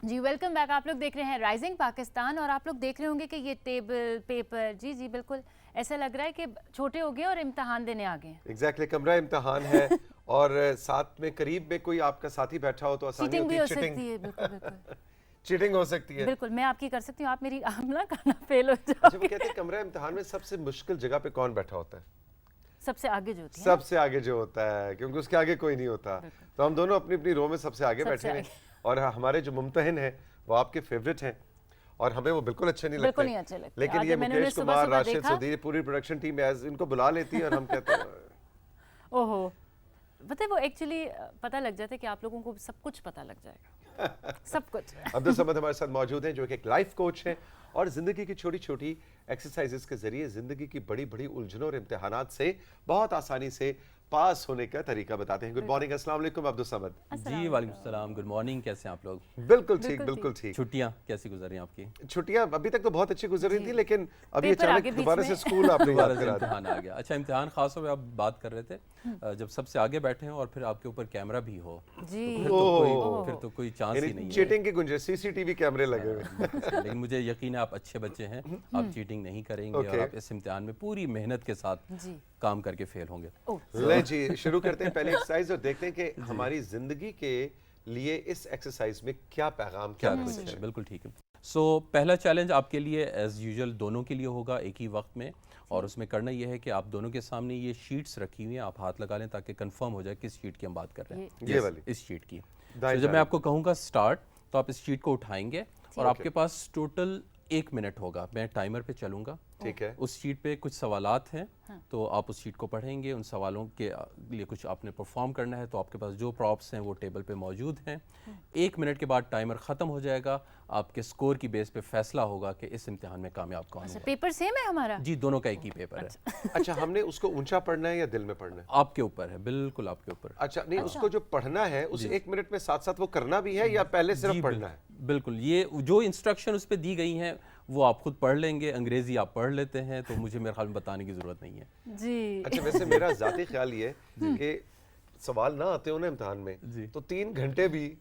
جی welcome back. آپ لوگ دیکھ رہے ہیں رائزنگ پاکستان اور آپ لوگ دیکھ رہے ہوں گے کہ یہ ٹیبل پیپر جی بالکل ایسا لگ رہا ہے کہ چھوٹے ہو گئے اور امتحان دینے آ گئے. ایگزیکٹلی کمرہ امتحان ہے اور ساتھ میں قریب میں کوئی آپ کا ساتھی بیٹھا ہو تو آسانی ہوتی ہے چیٹنگ ہو سکتی ہے. بالکل میں آپ کی کر سکتی ہوں, آپ میری عملہ کرنا فیل ہو جاؤ. اچھا وہ کہتے ہیں کمرہ امتحان میں سب سے مشکل جگہ پہ کون بیٹھا ہوتا ہے؟ سب سے آگے جو ہوتی ہے, سب سے آگے جو ہوتا ہے, کیونکہ اس کے آگے کوئی نہیں ہوتا. تو ہم دونوں اپنی اپنی رو میں سب سے آگے بیٹھے ہیں اور ہمارے جو ممتحن ہیں وہ آپ کے فیوریٹ ہیں اور ہمیں وہ بالکل اچھے نہیں لگتے, لیکن یہ مکیش کمار, راشد صدیق, پوری پروڈکشن ٹیم ان کو بلا لیتی ہے اور ہم کہتے ہیں اوہو. پتہ ہے وہ ایکچولی پتہ لگ جاتا ہے کہ آپ لوگوں کو سب کچھ پتہ لگ جائے گا, سب کچھ. عبدالصمد ہمارے ساتھ موجود ہیں جو ایک لائف کوچ ہیں اور زندگی کی چھوٹی چھوٹی ایکسرسائزز کے ذریعے زندگی کی بڑی بڑی الجھنوں اور امتحانات سے بہت آسانی سے پاس ہونے کا طریقہ بتاتے ہیں. گڈ مارننگ, السلام علیکم عبدالصمد. جی وعلیکم السلام, گڈ مارننگ, کیسے ہیں آپ لوگ؟ بالکل ٹھیک, بالکل ٹھیک. چھٹیاں کیسی گزر رہی ہیں آپ کی؟ چھٹیاں ابھی تک تو بہت اچھی گزر رہی تھی, لیکن ابھی اچانک دوبارہ سے اسکول آپ نے یاد کرا دیا. امتحان آ گیا. اچھا امتحان خاص طور پہ آپ بات کر رہے تھے جب سب سے آگے بیٹھے ہیں اور پھر آپ کے اوپر کیمرہ بھی ہو, پھر تو کوئی چانس ہی نہیں ہے. چیٹنگ کی گنجائش, سی سی ٹی وی کیمرے لگے ہوئے. لیکن مجھے یقین ہے آپ اچھے بچے ہیں, آپ چیٹنگ نہیں کریں گے اور آپ اس امتحان میں پوری محنت کے ساتھ کام کر کے فیل ہوں گے. لیں جی شروع کرتے ہیں پہلی ایکسرسائز اور دیکھتے ہیں کہ ہماری زندگی کے لیے اس ایکسرسائز میں کیا پیغام, کیا کچھ ہے. بالکل ٹھیک ہے. سو پہلا چیلنج آپ کے لیے ایز یوزول دونوں کے لیے ہوگا ایک ہی وقت میں, اور اس میں کرنا یہ ہے کہ آپ دونوں کے سامنے یہ شیٹس رکھی ہوئی ہیں, آپ ہاتھ لگا لیں تاکہ کنفرم ہو جائے کس شیٹ کی ہم بات کر رہے ہیں. یہ والی اس شیٹ کی. جب میں آپ کو کہوں گا سٹارٹ تو آپ اس شیٹ کو اٹھائیں گے اور آپ کے پاس ٹوٹل 1 منٹ ہوگا. میں ٹائمر پہ چلوں گا. ٹھیک ہے. اس شیٹ پہ کچھ سوالات ہیں تو آپ اس شیٹ کو پڑھیں گے. ان سوالوں کے لیے کچھ آپ نے پرفارم کرنا ہے, تو آپ کے پاس جو پراپس ہیں وہ ٹیبل پہ موجود ہیں. 1 منٹ کے بعد ٹائمر ختم ہو جائے گا. آپ کے سکور کی بیس پہ فیصلہ ہوگا کہ اس امتحان میں کامیاب کون ہے. پیپر سیم ہے ہمارا؟ جی دونوں کا ایک ہی پیپر ہے. اچھا ہم نے اس کو اونچا پڑھنا ہے یا دل میں پڑھنا ہے؟ آپ کے اوپر ہے, بالکل آپ کے اوپر. اچھا نہیں, اس کو جو پڑھنا ہے اس 1 منٹ میں ساتھ ساتھ وہ کرنا بھی ہے یا پہلے صرف پڑھنا ہے؟ بالکل, یہ جو انسٹرکشن اس پہ دی گئی ہیں وہ آپ خود پڑھ لیں گے. انگریزی آپ پڑھ لیتے ہیں تو مجھے میرے خیال میں بتانے کی ضرورت نہیں ہے. جی اچھا ویسے میرا ذاتی خیال یہ ہے کہ سوال نہ آتے ہو نا امتحان میں تو 3 گھنٹے بھی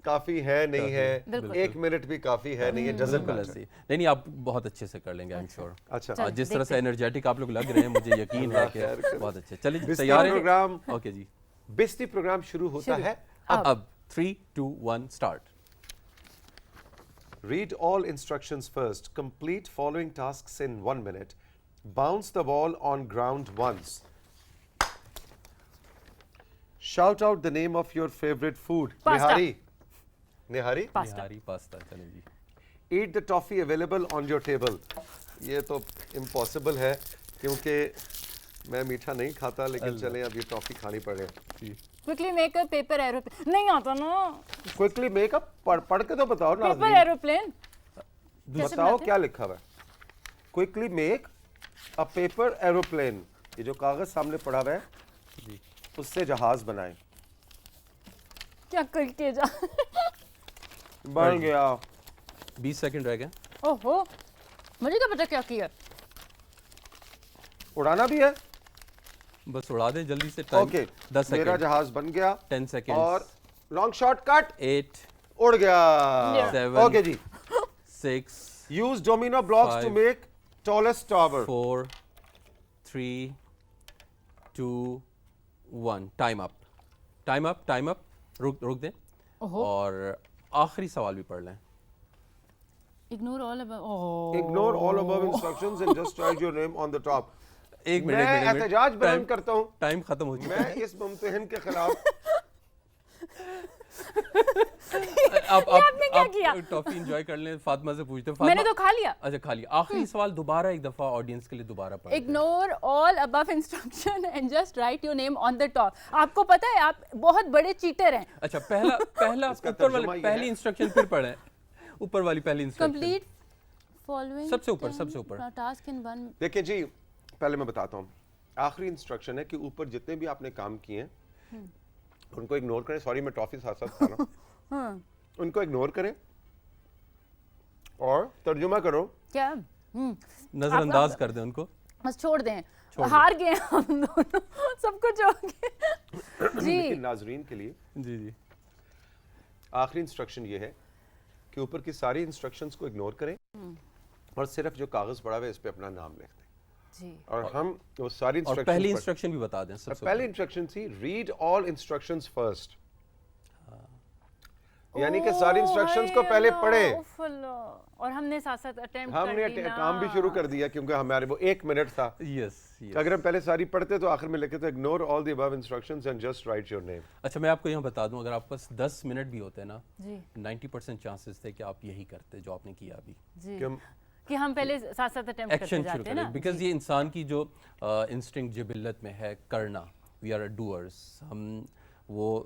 کافی ہے نہیں ہے, 1 منٹ بھی کافی ہے نہیں ہے, ڈزنٹ میٹر. نہیں آپ بہت اچھے سے کر لیں گے, آئی ایم شیور. اچھا جس طرح سے انرجیٹک آپ لوگ لگ رہے ہیں مجھے یقین ہے کہ بہت اچھے. چلیے تیار ہیں پروگرام. اوکے جی, بیسٹی پروگرام شروع ہوتا ہے اب 3 2 1 start. Read all instructions first. Complete following tasks in 1 minute. Bounce the ball on ground once. Shout out the name of your favorite food. Nihari. Nihari? Nihari pasta. چلیں جی. Eat the toffee available on your table. یہ تو impossible ہے کیونکہ میں میٹھا نہیں کھاتا, لیکن چلیں اب یہ ٹافی کھانی پڑے. Quickly make up paper aeroplane. نہیں آتا نا. کوئکلی میک اپ پڑھ کے تو بتاؤ نا. پیپر ایروپلین بتاؤ کیا لکھا ہوا ہے. Quickly make a paper aeroplane. یہ جو کاغذ سامنے پڑا ہوا ہے اس سے جہاز بنائیں. کیا کر کے جا بن گیا. 20 سیکنڈ رہ گئے. اوہو مجھے کیا پتا کیا کیا. اڑانا بھی ہے, بس اڑا دیں جلدی سے. Okay 10 second. میرا جہاز بن گیا. 10 سیکنڈ. اور لانگ شاٹ کٹ. 8 اڑ گیا. 7 اوکے جی. 6 use domino blocks to make tallest tower. 4 3 2 1 time up. Time up. Time up. رک دیں اور آخری سوال بھی پڑھ لیں. Ignore all above instructions and just write your name on the top. ایک میں احتجاج بیان کرتا ہوں. ٹائم ختم ہو چکا ہے. میں اس ممتحن کے خلاف. آپ ٹافی انجوائے کر لیں. فاطمہ سے پوچھتے ہیں. میں نے تو کھا لیا. اچھا کھا لیا. آخری سوال دوبارہ ایک دفعہ آڈینس کے لیے دوبارہ پڑھ. Ignore all above instruction and just write your name on the top. آپ کو پتا ہے آپ بہت بڑے چیٹر ہیں. اچھا پہلا اوپر والی پہلی انسٹرکشن پھر پڑھیں. اوپر والی پہلی انسٹرکشن. Complete following سب سے اوپر. task in 1. دیکھیں جی پہلے میں بتاتا ہوں. آخری انسٹرکشن ہے کہ اوپر جتنے بھی آپ نے کام کیے ہیں ان کو اگنور کریں. سوری میں ٹافی ساتھ ساتھ کھا رہا ہوں. ان کو اگنور کریں اور ترجمہ کرو. کیا نظر انداز کر دیں ان کو. بس چھوڑ دیں. ہار گئے ہم دونوں. سب کچھ ہو گیا. جی ناظرین کے لیے جی آخری انسٹرکشن یہ ہے کہ اوپر کی ساری انسٹرکشنز کو اگنور کریں اور صرف جو کاغذ پڑا ہوا ہے اس پہ اپنا نام لکھ دیں جی. اور ہم وہ ساری انسٹرکشن پہلی انسٹرکشن بھی بتا دیں. سب سے پہلی انسٹرکشن تھی ریڈ آل انسٹرکشنز فرسٹ, یعنی کہ ساری انسٹرکشنز کو پہلے پڑھیں. اور ہم نے ساتھ ساتھ اٹیمپٹ ہم نے کام بھی شروع کر دیا کیونکہ ہمارے وہ 1 منٹ تھا. اگر ہم پہلے ساری پڑھتے تو آخر میں لکھتے تو ignore all the above instructions and just write your name. اچھا میں آپ کو یہاں بتا دوں, اگر آپ پاس 10 منٹ بھی ہوتے نا 90% چانسز تھے کہ آپ یہی کرتے جو آپ نے کیا ابھی, کہ ہم پہلے ساتھ ساتھ اٹیمپٹ کرتے جاتے ہیں نا, بیکاز یہ انسان کی جو انسٹنکٹ جبلت میں ہے کرنا, وی آر ڈوئرز. ہم وہ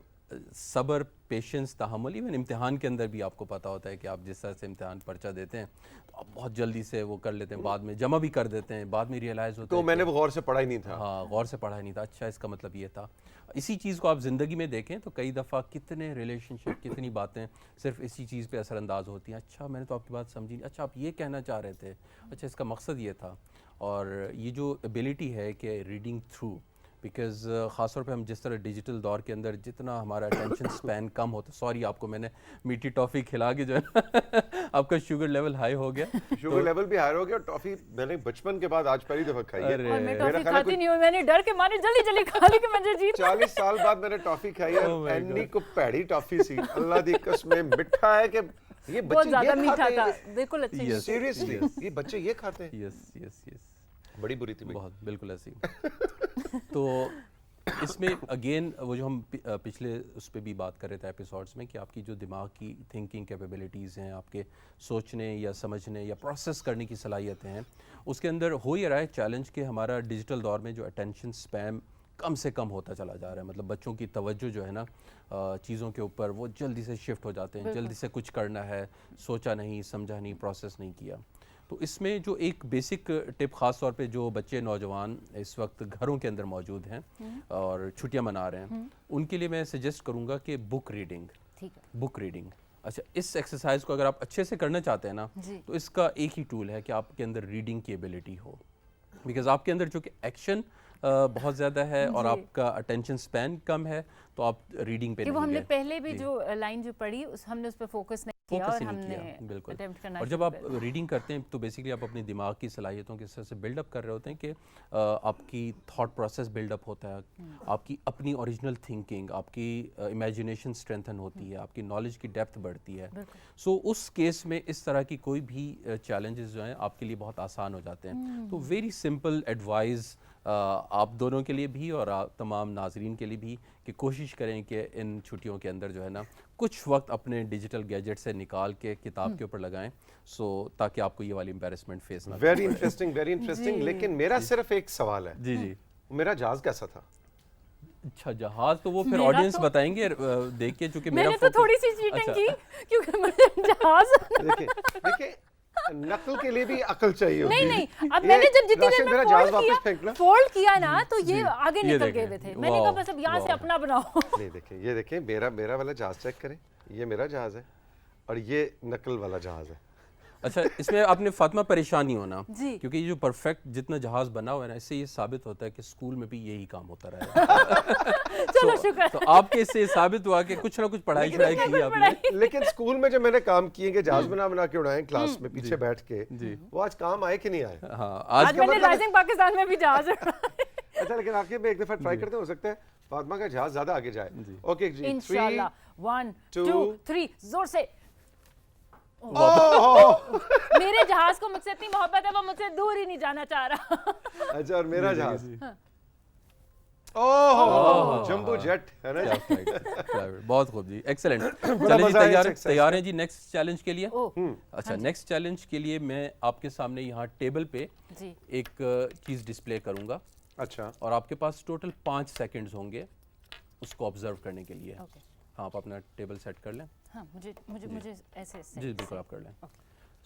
صبر, پیشنس, تحمل, ایون امتحان کے اندر بھی آپ کو پتا ہوتا ہے کہ آپ جس طرح سے امتحان پرچہ دیتے ہیں تو آپ بہت جلدی سے وہ کر لیتے ہیں, بعد میں جمع بھی کر دیتے ہیں, بعد میں ریئلائز ہوتا ہے تو میں نے وہ غور سے پڑھا ہی نہیں تھا. ہاں غور سے پڑھا ہی نہیں تھا. اچھا اس کا مطلب یہ تھا. اسی چیز کو آپ زندگی میں دیکھیں تو کئی دفعہ کتنے ریلیشن شپ, کتنی باتیں صرف اسی چیز پہ اثر انداز ہوتی ہیں. اچھا میں نے تو آپ کی بات سمجھی, اچھا آپ یہ کہنا چاہ رہے تھے, اچھا اس کا مقصد یہ تھا. اور یہ جو ایبلٹی ہے کہ ریڈنگ تھرو, بیکاز خاص طور پہ ہم جس طرح ڈیجیٹل دور کے اندر جتنا ہمارا اٹینشن سپین کم ہوتا ہے, سوری آپ کو میں نے میٹھی ٹافی کھلا کے جو ہے نا آپ کا شوگر لیول ہائی ہو گیا. شوگر لیول بھی ہائی ہو گیا. ٹافی میں نے بچپن کے بعد آج پہلی دفعہ کھائی ہے. اور میں ٹافی کھاتی نہیں ہوں, میں نے ڈر کے مارے جلدی کھا لی کہ مجھے جیت. 40 سال بعد میں نے ٹافی کھائی ہے. اینی کو پیڑی ٹافی سی, اللہ دی قسم میٹھا ہے کہ یہ بچے زیادہ میٹھا تھا, بالکل اچھی. سیریسلی یہ بچے یہ کھاتے ہیں. یس یس یس, بڑی بری تھی بہت, بالکل ایسی. تو اس میں اگین وہ جو ہم پچھلے اس پہ بھی بات کر رہے تھے ایپیسوڈس میں کہ آپ کی جو دماغ کی تھنکنگ کیپیبلٹیز ہیں, آپ کے سوچنے یا سمجھنے یا پروسیس کرنے کی صلاحیتیں ہیں, اس کے اندر ہو یہ رہا ہے چیلنج کہ ہمارا ڈیجیٹل دور میں جو اٹینشن سپیم کم سے کم ہوتا چلا جا رہا ہے. مطلب بچوں کی توجہ جو ہے نا چیزوں کے اوپر وہ جلدی سے شفٹ ہو جاتے ہیں, جلدی سے کچھ کرنا ہے, سوچا نہیں, سمجھا نہیں, پروسیس نہیں کیا. تو اس میں جو ایک بیسک ٹپ خاص طور پہ جو بچے نوجوان اس وقت گھروں کے اندر موجود ہیں اور چھٹیاں منا رہے ہیں, ان کے لیے میں سجیسٹ کروں گا کہ بک ریڈنگ. اچھا اس ایکسرسائز کو اگر آپ اچھے سے کرنا چاہتے ہیں نا تو اس کا ایک ہی ٹول ہے کہ آپ کے اندر ریڈنگ کی ایبلٹی ہو, بیکاز آپ کے اندر جو کہ ایکشن بہت زیادہ ہے اور آپ کا اٹینشن سپین کم ہے, تو آپ ریڈنگ پہ نہیں ہم نے پہلے بھی جو لائن جو پڑھی ہم نے اس پہ فوکس نہیں کیا اور ہم نے بالکل. اور جب آپ ریڈنگ کرتے ہیں تو بیسیکلی آپ اپنی دماغ کی صلاحیتوں کے اس طرح سے بلڈ اپ کر رہے ہوتے ہیں کہ آپ کی تھاٹ پروسیس بلڈ اپ ہوتا ہے, آپ کی اپنی اوریجنل تھنکنگ, آپ کی امیجنیشن اسٹرینتھن ہوتی ہے, آپ کی نالج کی ڈیپتھ بڑھتی ہے. سو اس کیس میں اس طرح کی کوئی بھی چیلنجز جو ہیں آپ کے لیے بہت آسان ہو جاتے ہیں. تو ویری سمپل ایڈوائز آپ دونوں کے لیے بھی اور تمام ناظرین کے لیے بھی کہ کوشش کریں کہ ان چھٹیوں کے اندر جو ہے نا کچھ وقت اپنے ڈیجیٹل گیجٹ سے نکال کے کتاب کے اوپر لگائیں, سو تاکہ آپ کو یہ والی امبیرسمنٹ فیس نہ کریں. Very interesting. لیکن میرا صرف ایک سوال ہے. جی میرا جہاز کیسا تھا؟ اچھا جہاز تو وہ پھر آڈینس بتائیں گے دیکھ کے, چونکہ میں نے تو تھوڑی سی چیٹنگ کی کیونکہ مجھے جہاز دیکھیں نقل کے لیے بھی عقل چاہیے ہوتی ہے. نہیں اب میں نے جب جتنی دیر میں فولڈ کیا نا تو یہ آگے نکل گئے ہوئے تھے, میں نے کہا بس اب یہاں سے اپنا بناؤ. نہیں دیکھیں, یہ دیکھیں میرا والا جہاز چیک کریں, یہ میرا جہاز ہے اور یہ نقل والا جہاز ہے. اچھا اس میں آپ نے فاطمہ پریشان نہیں ہونا, کیونکہ یہ جو پرفیکٹ جتنا جہاز بنا ہوا ہے نا, اس سے یہ ثابت ہوتا ہے کہ اسکول میں بھی یہی کام ہوتا رہا ہے. چلو شکر. تو آپ کے اس سے ثابت ہوا کہ کچھ نہ کچھ پڑھائی کی آپ نے. لیکن اسکول میں جب میں نے کام کیے کہ جہاز بنا کے اڑائیں کلاس میں پیچھے بیٹھ کے, وہ آج کام آئے کہ نہیں آئے؟ ہاں آج میں نے رائزنگ پاکستان میں بھی جہاز اڑایا. اچھا لیکن آخر میں ایک دفعہ ٹرائی کرتے, ہو سکتا ہے فاطمہ کا جہاز زیادہ آگے جائے. اوکے جی, انشاءاللہ 1 2 3 زور سے. میرے جہاز کو مجھ سے اتنی محبت ہے وہ مجھ سے دور ہی نہیں جانا چاہ رہا. اچھا اور میرا جہاز جمبو جیٹ ہے نا. بہت خوب جی, ایکسلنٹ. چلیے تیار ہیں جی نیکسٹ چیلنج کے لیے؟ اچھا نیکسٹ چیلنج کے لیے میں آپ کے سامنے یہاں ٹیبل پہ ایک چیز ڈسپلے کروں گا. اچھا, اور آپ کے پاس ٹوٹل 5 سیکنڈز ہوں گے اس کو آبزرو کرنے کے لیے. ہاں آپ اپنا ٹیبل سیٹ کر لیں. ہاں مجھے ایسے جی بالکل آپ کر لیں.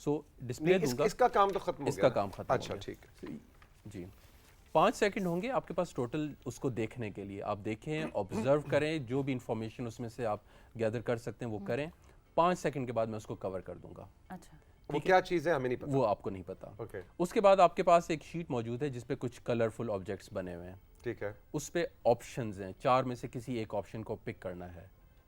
سو ڈسپلے دوں گا. اس کا کام تو ختم ہو گیا. اس کا کام ختم. اچھا ٹھیک ہے جی. 5 سیکنڈ ہوں گے آپ کے پاس ٹوٹل اس کو دیکھنے کے لیے. آپ دیکھیں, آبزرو کریں, جو بھی انفارمیشن اس میں سے آپ گیدر کر سکتے ہیں وہ کریں. 5 سیکنڈ کے بعد میں اس کو کور کر دوں گا. اچھا وہ کیا چیز ہے ہمیں نہیں پتا, وہ آپ کو نہیں پتا. اس کے بعد آپ کے پاس ایک شیٹ موجود ہے جس پہ کچھ کلرفل آبجیکٹس بنے ہوئے ہیں. ٹھیک ہے. اس پہ آپشنز ہیں, 4 میں سے کسی ایک آپشن کو پک کرنا ہے.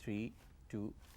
3 2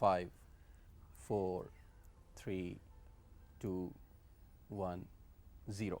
5 4 3 2 1 0।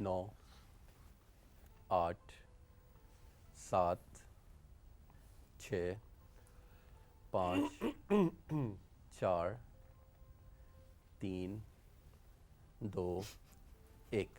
9, 8, 7, 6, 5, 4, 3, 2, 1।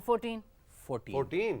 14। 14।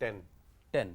10।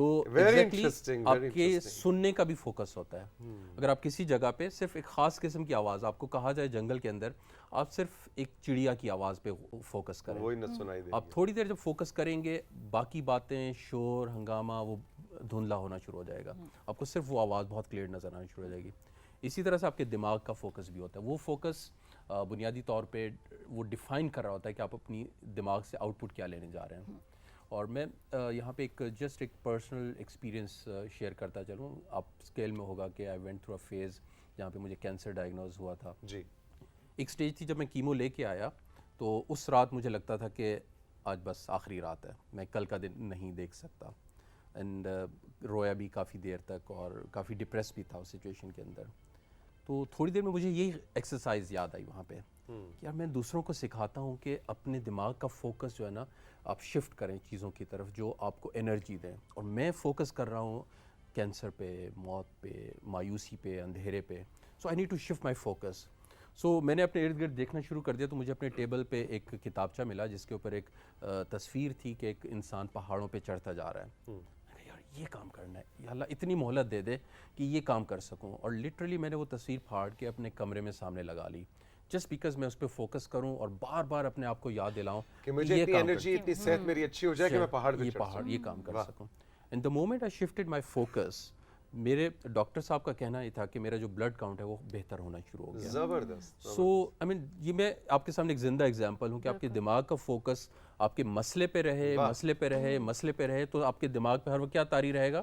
تو ایگزیکٹلی آپ کے سننے کا بھی فوکس ہوتا ہے. اگر آپ کسی جگہ پہ صرف ایک خاص قسم کی آواز, آپ کو کہا جائے جنگل کے اندر آپ صرف ایک چڑیا کی آواز پہ فوکس کریں, وہی نہ سنائی دے, آپ تھوڑی دیر جب فوکس کریں گے باقی باتیں, شور ہنگامہ وہ دھندلا ہونا شروع ہو جائے گا, آپ کو صرف وہ آواز بہت کلیئر نظر آنا شروع ہو جائے گی. اسی طرح سے آپ کے دماغ کا فوکس بھی ہوتا ہے. وہ فوکس بنیادی طور پہ وہ ڈیفائن کر رہا ہوتا ہے کہ آپ اپنی دماغ سے آؤٹ پٹ کیا لینے جا رہے ہیں. اور میں یہاں پہ جسٹ ایک پرسنل ایکسپیرینس شیئر کرتا چلوں. آپ اسکیل میں ہوگا کہ I went through a phase جہاں پہ مجھے کینسر ڈائگنوز ہوا تھا. جی, ایک سٹیج تھی جب میں کیمو لے کے آیا تو اس رات مجھے لگتا تھا کہ آج بس آخری رات ہے, میں کل کا دن نہیں دیکھ سکتا. اینڈ رویا بھی کافی دیر تک اور کافی ڈپریس بھی تھا اس سچویشن کے اندر. تو تھوڑی دیر میں مجھے یہی ایکسرسائز یاد آئی وہاں پہ کہ یار میں دوسروں کو سکھاتا ہوں کہ اپنے دماغ کا فوکس جو ہے نا آپ شفٹ کریں چیزوں کی طرف جو آپ کو انرجی دیں. اور میں فوکس کر رہا ہوں کینسر پہ, موت پہ, مایوسی پہ, اندھیرے پہ. So I need to shift my focus. So میں نے اپنے ارد گرد دیکھنا شروع کر دیا تو مجھے اپنے ٹیبل پہ ایک کتابچہ ملا جس کے اوپر ایک تصویر تھی کہ ایک انسان پہاڑوں پہ چڑھتا جا رہا ہے. یہ کام کرنا ہے, یا اللہ اتنی مہلت دے دے کہ یہ کام کر سکوں. اور لٹرلی میں نے وہ تصویر پھاڑ کے اپنے کمرے میں سامنے لگا لی, جسٹ بیکاز میں اس پہ فوکس کروں اور بار بار اپنے آپ کو یاد دلاؤں کہ مجھے اتنی انرجی, اتنی صحت میری اچھی ہو جائے کہ میں پہاڑ پہ چڑھ سکوں, یہ کام کر سکوں. And the moment I shifted my focus, میرے ڈاکٹر صاحب کا کہنا یہ تھا کہ میرا جو بلڈ کاؤنٹ ہے وہ بہتر ہونا شروع ہو گیا. زبردست. سو آئی مین یہ میں آپ کے سامنے ایک زندہ ایگزامپل ہوں کہ آپ کے دماغ کا فوکس آپ کے مسئلے پہ رہے, مسئلے پہ رہے, مسئلے پہ رہے, تو آپ کے دماغ پہ ہر وقت کیا طاری رہے گا,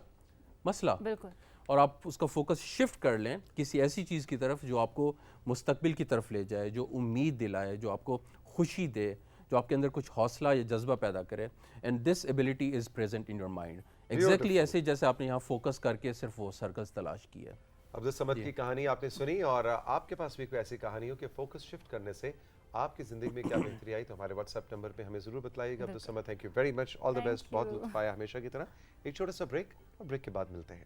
مسئلہ. بالکل. اور آپ اس کا فوکس شفٹ کر لیں کسی ایسی چیز کی طرف جو آپ کو مستقبل کی طرف لے جائے, جو امید دلائے, جو آپ کو خوشی دے, جو آپ کے اندر کچھ حوصلہ یا جذبہ پیدا کرے. And this ability is present in your mind. Exactly ایسے جیسے آپ نے یہاں فوکس کر کے صرف وہ سرکلز تلاش کی ہے. عبدالصمد کی کہانی آپ نے سنی, اور آپ کے پاس بھی کوئی ایسی کہانی ہو کہ فوکس شفٹ کرنے سے آپ کی زندگی میں کیا بہتری آئی, تو ہمارے واٹس ایپ نمبر پہ ہمیں ضرور بتلائیے گا. Abdussamad thank you very much, all the best, بہت لطف آیا ہمیشہ کی طرح. ایک چھوٹا سا بریک, اور بریک کے بعد ملتے ہیں.